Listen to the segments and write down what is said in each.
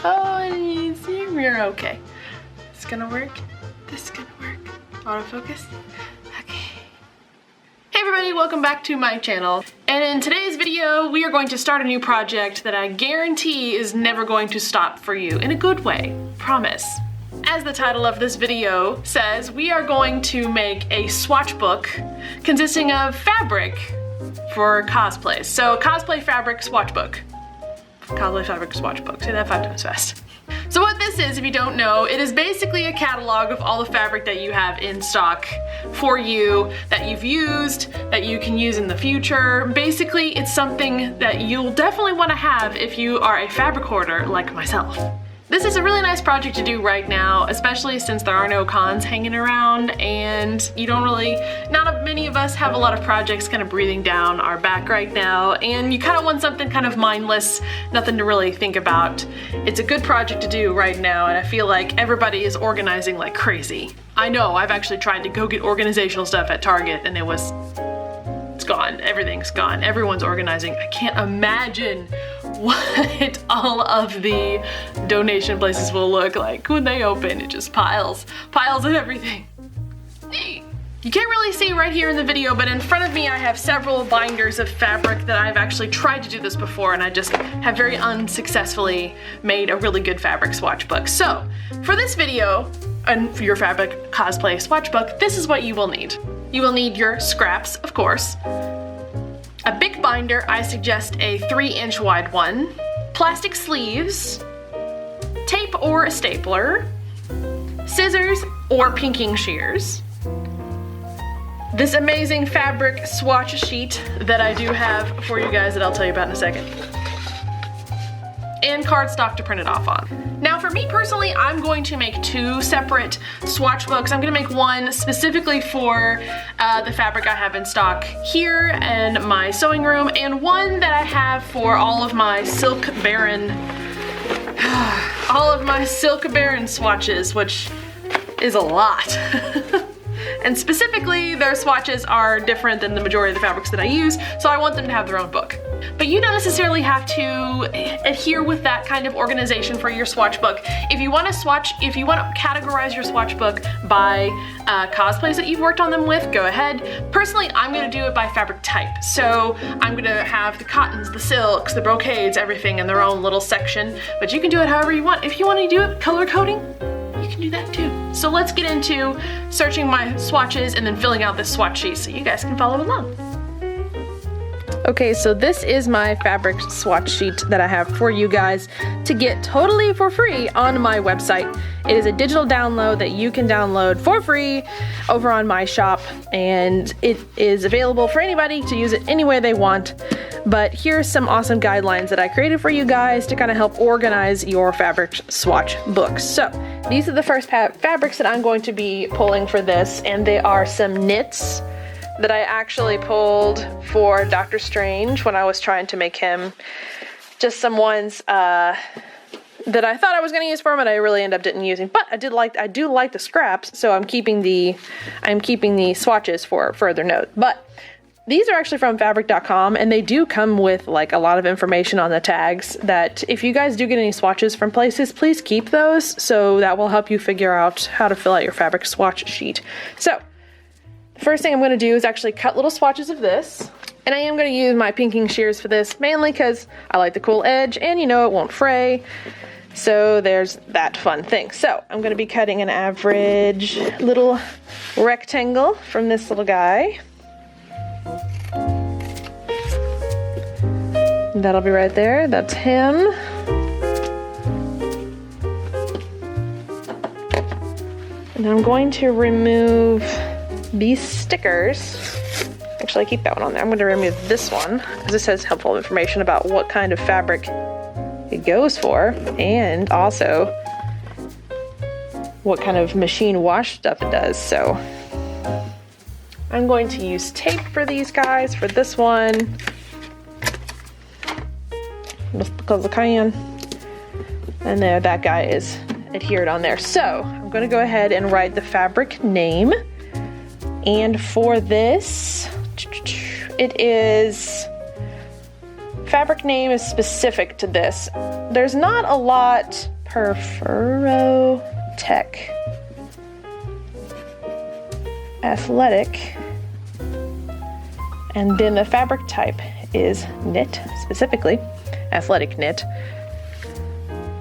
Oh, see, we're okay. It's gonna work. This is gonna work. Autofocus. Okay. Hey everybody, welcome back to my channel. And in today's video, we are going to start a new project that I guarantee is never going to stop for you in a good way. Promise. As the title of this video says, we are going to make a swatch book consisting of fabric for cosplay. So cosplay fabric swatch book. Cosplay fabric swatch book. Say that 5 times fast. So what this is, if you don't know, it is basically a catalog of all the fabric that you have in stock for you, that you've used, that you can use in the future. Basically, it's something that you'll definitely want to have if you are a fabric hoarder like myself. This is a really nice project to do right now, especially since there are no cons hanging around and you don't really, not many of us have a lot of projects kind of breathing down our back right now, and you kind of want something kind of mindless, nothing to really think about. It's a good project to do right now, and I feel like everybody is organizing like crazy. I know, I've actually tried to go get organizational stuff at Target and it's gone. Everything's gone. Everyone's organizing. I can't imagine what all of the donation places will look like when they open. It just piles of everything. You can't really see right here in the video, but in front of me I have several binders of fabric that I've actually tried to do this before, and I just have very unsuccessfully made a really good fabric swatch book. So for this video, and for your fabric cosplay swatch book, this is what you will need. You will need your scraps, of course, a big binder, I suggest a 3-inch wide one, plastic sleeves, tape or a stapler, scissors or pinking shears, this amazing fabric swatch sheet that I do have for you guys that I'll tell you about in a second, and cardstock to print it off on. Now for me personally, I'm going to make 2 separate swatch books. I'm gonna make one specifically for the fabric I have in stock here in my sewing room, and one that I have for all of my Silk Baron, swatches, which is a lot. And specifically, their swatches are different than the majority of the fabrics that I use, so I want them to have their own book. But you don't necessarily have to adhere with that kind of organization for your swatch book. If you want to categorize your swatch book by cosplays that you've worked on them with, go ahead. Personally, I'm going to do it by fabric type. So I'm going to have the cottons, the silks, the brocades, everything in their own little section. But you can do it however you want. If you want to do it color coding, you can do that too. So let's get into searching my swatches and then filling out this swatch sheet so you guys can follow along. Okay, so this is my fabric swatch sheet that I have for you guys to get totally for free on my website. It is a digital download that you can download for free over on my shop, and it is available for anybody to use it any way they want. But here's some awesome guidelines that I created for you guys to kind of help organize your fabric swatch books. So these are the first fabrics that I'm going to be pulling for this, and they are some knits that I actually pulled for Doctor Strange when I was trying to make him. Just some ones that I thought I was going to use for him, and I really ended up didn't using. But I do like the scraps, so I'm keeping the swatches for further note. But these are actually from fabric.com, and they do come with like a lot of information on the tags that if you guys do get any swatches from places, please keep those, so that will help you figure out how to fill out your fabric swatch sheet. So first thing I'm going to do is actually cut little swatches of this, and I am going to use my pinking shears for this, mainly because I like the cool edge and you know it won't fray, so there's that fun thing. So I'm going to be cutting an average little rectangle from this little guy. That'll be right there, that's him. And I'm going to remove these stickers. Actually, I keep that one on there. I'm going to remove this one because this has helpful information about what kind of fabric it goes for, and also what kind of machine wash stuff it does. So I'm going to use tape for these guys for this one, just because I can. And there, that guy is adhered on there. So I'm going to go ahead and write the fabric name. And for this, it is fabric name is specific to this. There's not a lot per Furrow Tech. Athletic. And then the fabric type is knit, specifically athletic knit.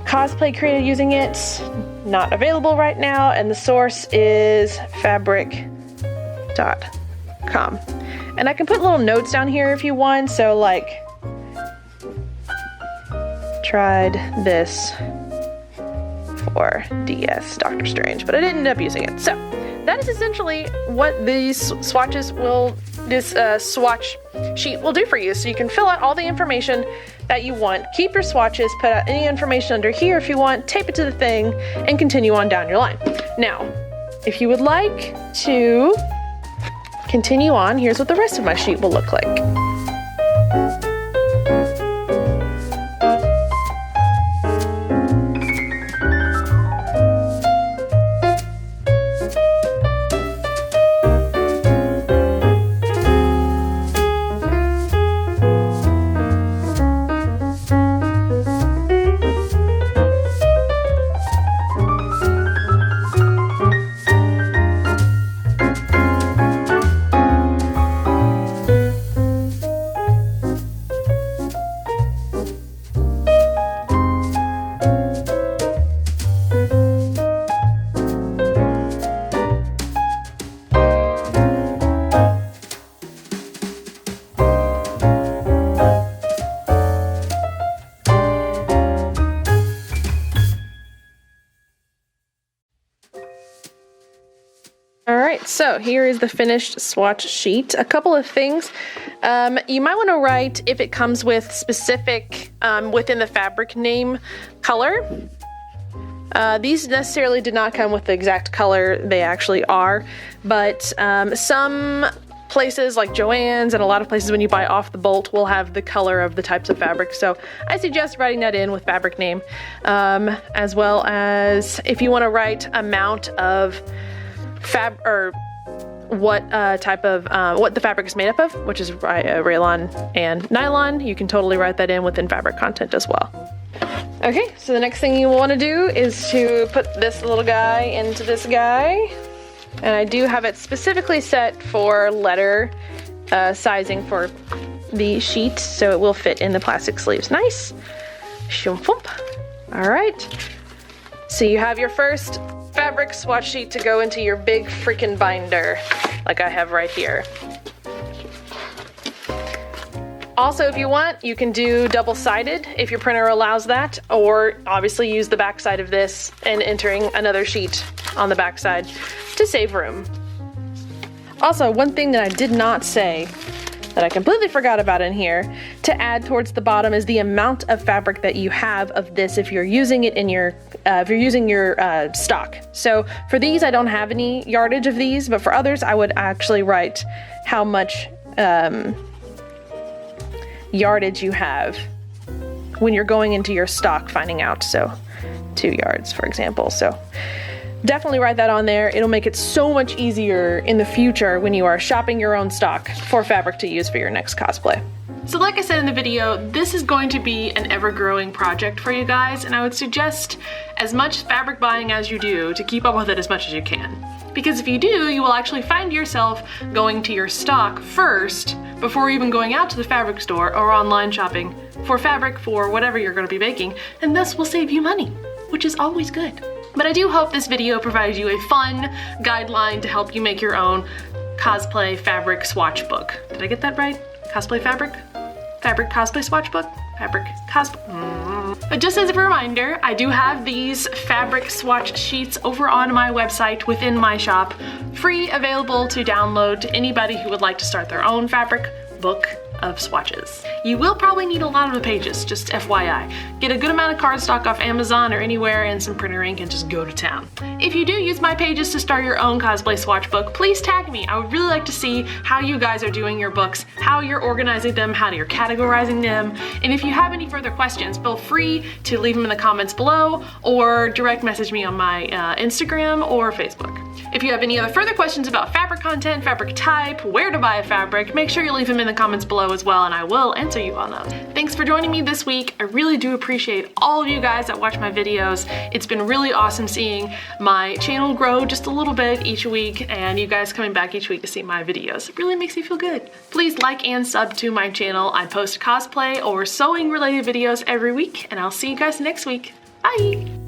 Cosplay created using it, not available right now, and the source is fabric.com. And I can put little notes down here if you want, so like, tried this for DS Doctor Strange, but I didn't end up using it. So that is essentially what these swatches will, this swatch sheet will do for you. So you can fill out all the information that you want, keep your swatches, put out any information under here if you want, tape it to the thing, and continue on down your line. Now, if you would like to continue on, here's what the rest of my sheet will look like. Alright, so here is the finished swatch sheet. A couple of things. You might want to write if it comes with specific, within the fabric name, color. These necessarily did not come with the exact color they actually are, but some places like Joann's and a lot of places when you buy off the bolt will have the color of the types of fabric. So I suggest writing that in with fabric name, as well as if you want to write amount of or what type of what the fabric is made up of, which is rayon and nylon, you can totally write that in within fabric content as well. Okay, so the next thing you will want to do is to put this little guy into this guy, and I do have it specifically set for letter sizing for the sheet, so it will fit in the plastic sleeves. Nice. All right, so you have your first fabric swatch sheet to go into your big freaking binder, like I have right here. Also, if you want, you can do double-sided if your printer allows that, or obviously use the back side of this and entering another sheet on the back side to save room. Also, one thing that I did not say that I completely forgot about in here to add towards the bottom is the amount of fabric that you have of this if you're using it in your if you're using your stock. So for these, I don't have any yardage of these, but for others, I would actually write how much yardage you have when you're going into your stock finding out. So 2 yards, for example. So definitely write that on there. It'll make it so much easier in the future when you are shopping your own stock for fabric to use for your next cosplay. So like I said in the video, this is going to be an ever-growing project for you guys, and I would suggest as much fabric buying as you do to keep up with it as much as you can. Because if you do, you will actually find yourself going to your stock first before even going out to the fabric store or online shopping for fabric for whatever you're going to be making, and thus will save you money, which is always good. But I do hope this video provides you a fun guideline to help you make your own cosplay fabric swatch book. Did I get that right? Cosplay fabric? Fabric cosplay swatch book? Fabric cosplay. But just as a reminder, I do have these fabric swatch sheets over on my website within my shop, free, available to download to anybody who would like to start their own fabric book of swatches. You will probably need a lot of the pages, just FYI. Get a good amount of cardstock off Amazon or anywhere and some printer ink and just go to town. If you do use my pages to start your own cosplay swatch book, please tag me. I would really like to see how you guys are doing your books, how you're organizing them, how you're categorizing them, and if you have any further questions, feel free to leave them in the comments below or direct message me on my Instagram or Facebook. If you have any other further questions about fabric content, fabric type, where to buy a fabric, make sure you leave them in the comments below below as well, and I will answer you on those. Thanks for joining me this week. I really do appreciate all of you guys that watch my videos. It's been really awesome seeing my channel grow just a little bit each week, and you guys coming back each week to see my videos. It really makes me feel good. Please like and sub to my channel. I post cosplay or sewing related videos every week, and I'll see you guys next week. Bye!